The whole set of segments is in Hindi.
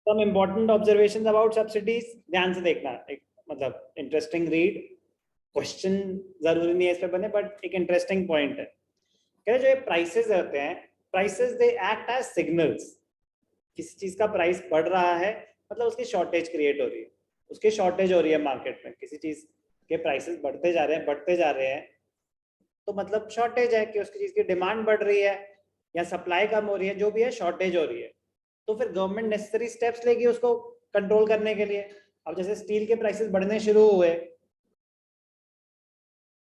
Some important observations about subsidies, ध्यान से देखना, एक मतलब इंटरेस्टिंग रीड, क्वेश्चन जरूरी नहीं है इस पे बने, बट एक इंटरेस्टिंग पॉइंट है। कह रहे जो ये प्राइसेस होते हैं, prices they act as signals. किसी चीज का प्राइस बढ़ रहा है मतलब उसकी शॉर्टेज क्रिएट हो रही है, उसकी शॉर्टेज हो रही है मार्केट में, किसी चीज के प्राइसेस बढ़ते जा रहे हैं तो मतलब शॉर्टेज है कि उसकी चीज की डिमांड बढ़ रही है या सप्लाई कम हो रही है, जो भी है शॉर्टेज हो रही है। तो फिर गवर्नमेंट नेसेसरी स्टेप्स लेगी उसको कंट्रोल करने के लिए। अब जैसे स्टील के प्राइसेस बढ़ने शुरू हुए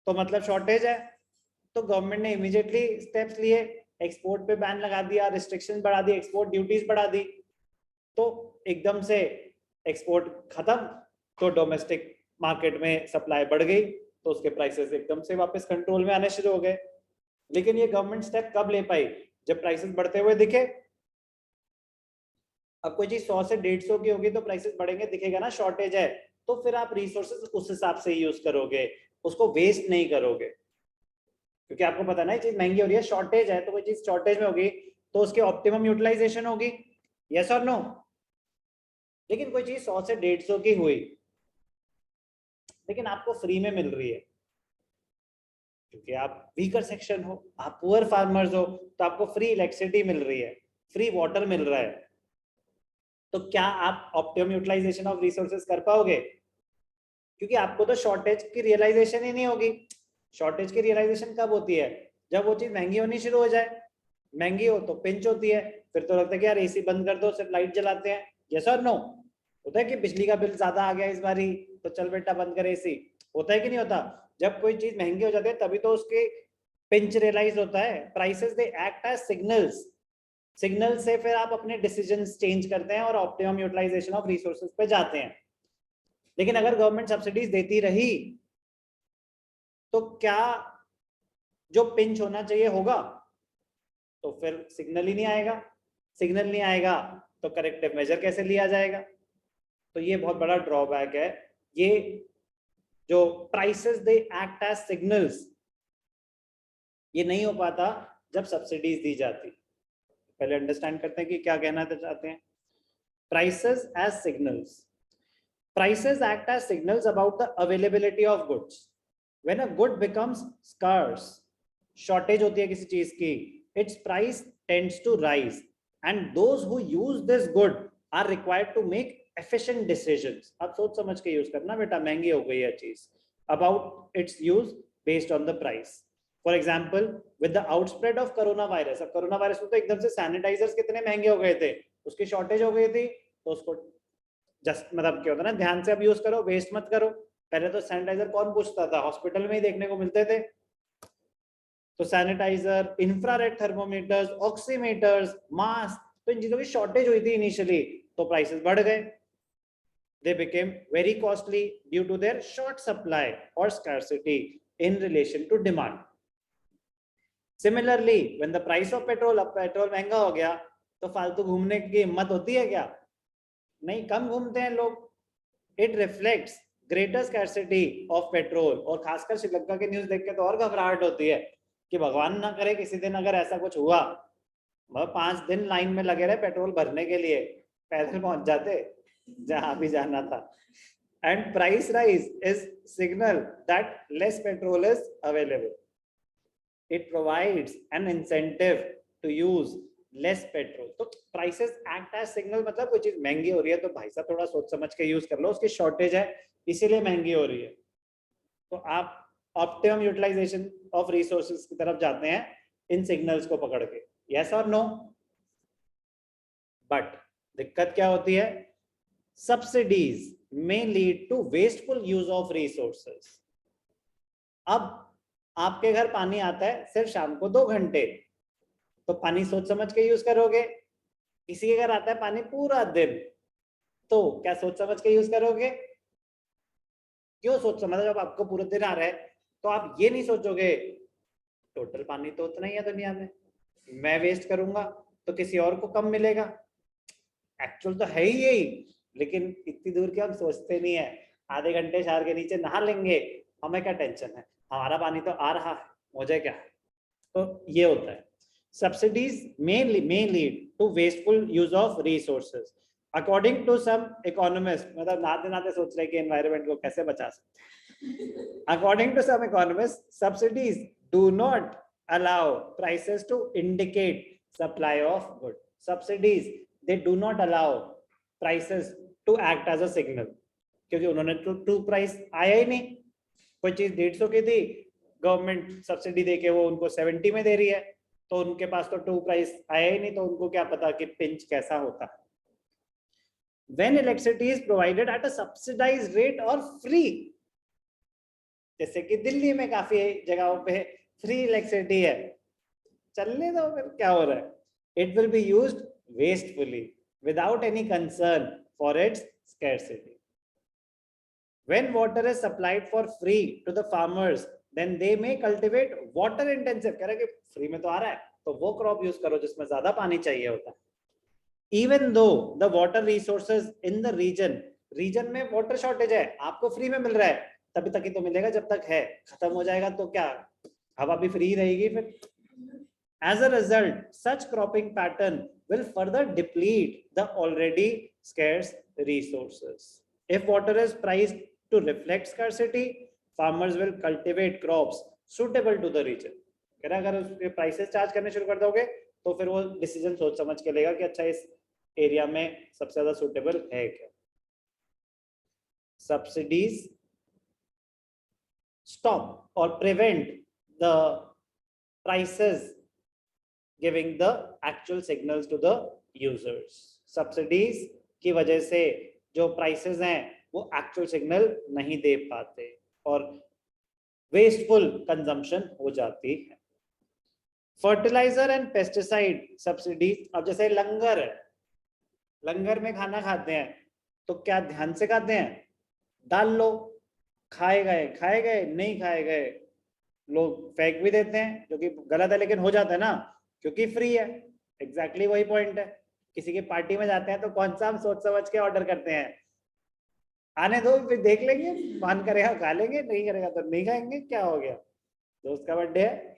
तो मतलब शॉर्टेज है, तो गवर्नमेंट ने इमीडिएटली स्टेप्स लिए, एक्सपोर्ट पे बैन लगा दिया, रिस्ट्रिक्शन बढ़ा दी, एक्सपोर्ट ड्यूटीज बढ़ा दी, तो एकदम से एक्सपोर्ट खत्म, तो डोमेस्टिक मार्केट में सप्लाई बढ़ गई, तो उसके प्राइसेस एकदम से वापस कंट्रोल में आने शुरू हो गए। लेकिन ये गवर्नमेंट स्टेप कब ले पाई? जब प्राइसेस बढ़ते हुए दिखे। अब कोई चीज 100 से 150 की होगी तो प्राइसेस बढ़ेंगे, दिखेगा ना शॉर्टेज है, तो फिर आप रिसोर्सेज उस हिसाब से यूज करोगे, उसको वेस्ट नहीं करोगे, क्योंकि आपको पता ना ये चीज महंगी हो रही है, शॉर्टेज है, तो कोई चीज शॉर्टेज में होगी तो उसकी ऑप्टिमम यूटिलाइजेशन होगी, यस और नो। लेकिन कोई चीज 100 से 150 की हुई लेकिन आपको फ्री में मिल रही है, क्योंकि आप वीकर सेक्शन हो, आप पुअर फार्मर्स हो, तो आपको फ्री इलेक्ट्रिसिटी मिल रही है, फ्री वाटर मिल रहा है, तो क्या आप ऑप्टिमम यूटिलाइजेशन ऑफ रिसोर्सेज कर पाओगे? क्योंकि आपको तो शॉर्टेज की रियलाइजेशन ही नहीं होगी। शॉर्टेज की रियलाइजेशन कब होती है? जब वो चीज महंगी होनी शुरू हो जाए, महंगी हो तो पिंच होती है, फिर तो लगता है कि यार एसी बंद कर दो, सिर्फ लाइट जलाते हैं, यस और नो। होता है कि बिजली का बिल ज्यादा आ गया इस बारी, तो चल बेटा बंद कर एसी, होता है कि नहीं होता? जब कोई चीज महंगी हो जाती है तभी तो उसके पिंच रियलाइज होता है। Prices they act as signals, signal से फिर आप अपने डिसीजंस चेंज करते हैं और ऑप्टिमम यूटिलाइजेशन ऑफ रिसोर्सेज पे जाते हैं। लेकिन अगर गवर्नमेंट सब्सिडीज देती रही तो क्या जो पिंच होना चाहिए होगा? तो फिर सिग्नल ही नहीं आएगा, सिग्नल नहीं आएगा तो करेक्टिव मेजर कैसे लिया जाएगा? तो ये बहुत बड़ा ड्रॉबैक है। ये जो prices they act as signals, ये नहीं हो पाता जब सब्सिडीज दी जाती। पहले अंडरस्टैंड करते हैं कि क्या कहना चाहते हैं। Prices as signals, prices act as signals about the availability of goods. When a good becomes scarce, shortage होती है किसी चीज की, its price tends to rise, and those who use this good are required to make efficient decisions. अब सोच समझ के यूज करना बेटा, महंगी हो गई है चीज, about its use based on the price. For example, with the outspread of coronavirus, अब कोरोना वायरस में तो एकदम से सैनिटाइजर्स कितने महंगे हो गए थे, उसकी शॉर्टेज हो गई थी, तो उसको जस्ट मतलब क्या होता है ना, ध्यान से अब यूज करो, वेस्ट मत करो। पहले तो सैनिटाइजर कौन पूछता था, हॉस्पिटल में ही देखने को मिलते थे। तो sanitiser, infrared thermometers, oximeters, mask, तो इन चीजों की शॉर्टेज हुई थी इनिशियली, तो प्राइसेस बढ़ गए। They became very costly due to their short supply or scarcity in relation to demand. Similarly, when the price of petrol, अब पेट्रोल महंगा हो गया तो फालतू घूमने की हिम्मत होती है क्या? नहीं, कम घूमते हैं लोग। It reflects greater scarcity of petrol, और खासकर श्रीलंका के न्यूज देख के तो और घबराहट होती है कि भगवान ना करे किसी दिन अगर ऐसा कुछ हुआ, मतलब 5 दिन लाइन में लगे रहे पेट्रोल भरने के लिए, पैदल पहुंच जाते जहां भी जाना था। And price rise is signal that less petrol is available. It provides an incentive to use less petrol. तो प्राइसेस एक्ट एज सिग्नल, मतलब कोई चीज महंगी हो रही है तो भाई साहब थोड़ा सोच समझ के यूज कर लो, उसकी शॉर्टेज है इसीलिए महंगी हो रही है, तो आप ऑप्टिमम यूटिलाइजेशन ऑफ रिसोर्सेज की तरफ जाते हैं इन सिग्नल्स को पकड़ के, यस और नो। बट दिक्कत क्या होती है? Subsidies may lead to wasteful use of resources. अब आपके घर पानी आता है सिर्फ शाम को 2 घंटे, तो पानी सोच समझ के यूज करोगे। किसी के घर आता है पानी पूरा दिन, तो क्या सोच समझ के यूज करोगे? क्यों सोच समझ? जब आपको पूरा दिन आ रहा है तो आप ये नहीं सोचोगे टोटल पानी तो उतना ही है दुनिया में, मैं वेस्ट करूंगा तो किसी और को कम मिलेगा। एक्चुअल तो है ही यही, लेकिन इतनी दूर की हम सोचते नहीं है। आधे घंटे शहर के नीचे नहा लेंगे, हमें क्या टेंशन है, हमारा पानी तो आ रहा है, मुझे क्या। तो ये होता है। Subsidies may lead to wasteful use of resources. According to some economist, मतलब नाते नाते सोच रहे कि एनवायरनमेंट को कैसे बचा सकते। According to some economist, subsidies do not allow prices to indicate supply of good. Subsidies they do not allow prices to act as a signal, क्योंकि उन्होंने तो ट्रू प्राइस आया ही नहीं। कोई चीज 150 की थी, गवर्नमेंट सब्सिडी देके वो उनको 70 में दे रही है, तो उनके पास तो ट्रू प्राइस आया ही नहीं, तो उनको क्या पता कि पिंच कैसा होता है। When electricity is provided at a subsidized rate or free, जैसे कि दिल्ली में काफी जगहों पे फ्री इलेक्ट्रिसिटी है, चलने दो, फिर क्या हो रहा है। It will be used wastefully without any concern for its scarcity. When water is supplied for free to the farmers, then they may cultivate water intensive, कह रहे कि फ्री में तो आ रहा है तो वो क्रॉप यूज करो जिसमें ज्यादा पानी चाहिए होता है। Even though the water resources in the region में वाटर शॉर्टेज है, आपको फ्री में मिल रहा है, तभी तक ही तो मिलेगा जब तक है, खत्म हो जाएगा तो क्या हवा भी फ्री रहेगी फिर। As a result, such cropping pattern will further deplete the already scarce resources. If water is priced to reflect scarcity, farmers will cultivate crops suitable to the region. कह रहा अगर उसके प्राइसेस चार्ज करने शुरू कर दोगे तो फिर वो डिसीजन सोच समझ के लेगा कि अच्छा इस एरिया में सबसे ज्यादा सुटेबल है क्या। सब्सिडीज स्टॉप और prevent the prices giving the actual signals to the users. Subsidies की वजह से जो प्राइसेस हैं वो एक्चुअल सिग्नल नहीं दे पाते और वेस्टफुल कंजम्पशन हो जाती है। फर्टिलाइजर एंड पेस्टिसाइड सब्सिडीज, अब जैसे लंगर है, लंगर में खाना खाते हैं तो क्या ध्यान से खाते हैं, डाल लो, खाए गए नहीं खाए गए, लोग फेंक भी देते हैं जो कि गलत है, लेकिन हो जाता है ना क्योंकि फ्री है। एग्जैक्टली वही पॉइंट है। किसी की पार्टी में जाते हैं तो कौन सा हम सोच समझ के ऑर्डर करते हैं, आने दो फिर देख लेंगे, मन करेगा खा लेंगे, नहीं करेगा तो नहीं खाएंगे, क्या हो गया, दोस्त का बर्थडे है।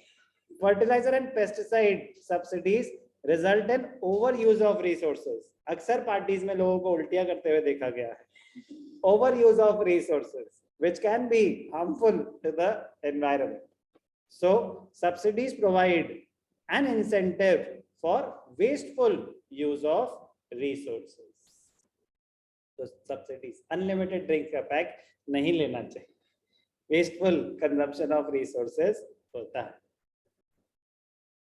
Fertiliser and pesticide subsidies result in over use of resources. अक्सर पार्टीज में लोगों को उल्टियां करते हुए देखा गया है। Over use of resources which can be harmful to the environment. So subsidies provide an incentive for wasteful use of resources. तो subsidies unlimited ड्रिंक का पैक नहीं लेना चाहिए, wasteful consumption of resources होता है।